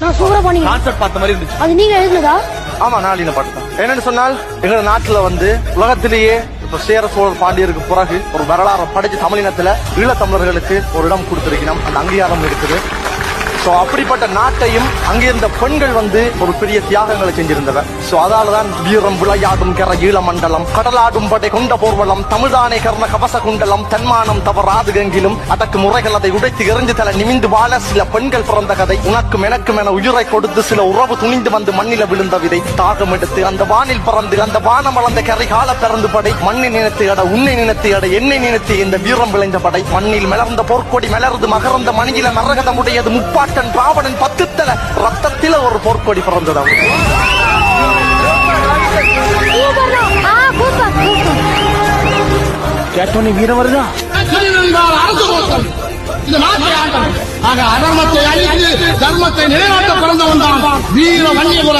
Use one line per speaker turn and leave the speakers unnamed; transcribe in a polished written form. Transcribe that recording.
நான் சூப்பரா பண்ணீங்க.
கான்செப்ட் பார்த்த மாதிரி இருந்துச்சு.
அது நீங்க எழுதுனதா?
ஆமா, நாளின பாட்டு தான். என்னன்னு சொன்னால் எங்க நாட்டுல வந்து உலகத்திலேயே இப்ப சேர சோழர் பாண்டியருக்கு பிறகு ஒரு வரலாறு படைச்சு தமிழினத்துல ஈழத்தமிழர்களுக்கு ஒரு இடம் கொடுத்திருக்கணும். அந்த அங்கீகாரம் இருக்குது. சோ அப்படிப்பட்ட நாட்டையும் அங்கே இருந்த பெண்கள் வந்து ஒரு பெரிய தியாகங்களை செஞ்சிருந்தவர். சோ அதாலதான் வீரம் விளையாடும் கர ஈழ மண்டலம், கடலாடும் படை கொண்ட போர்வலம், தமிழ்தானே கர்ண கவச குண்டலம், தன்மானம் தவறாது எங்கிலும் அதற்கு முறைகள் அதை உடைத்து எறிஞ்சு தலை நிமிந்து வாழ சில பெண்கள் பிறந்த கதை. உனக்கும் எனக்கும் என உயிரை கொடுத்து சில உறவு துணிந்து வந்து மண்ணில விழுந்த விதை. தாகம் எடுத்து அந்த வானில் பறந்து அந்த வானம் வளர்ந்த கரை கால பிறந்து படை. மண்ணை நினைத்து அட உன்னை நினைத்து அட என்னை நினைத்து இந்த வீரம் விளைந்த படை. மண்ணில் மலர்ந்த போர்க்கொடி மலர்ந்து மகர்ந்த மணியில மரகதமுடையது முப்பாட்டன் ராவணன் 10 தல ரத்தத்தில ஒரு போர்க்கொடி பிறந்தது.
கேட்டோன்னே வீரம் வருதா?
அதர்மத்தை அழித்து தர்மத்தை நிலைநாட்ட பிறந்தவன் தான் வீர வன்னியகுல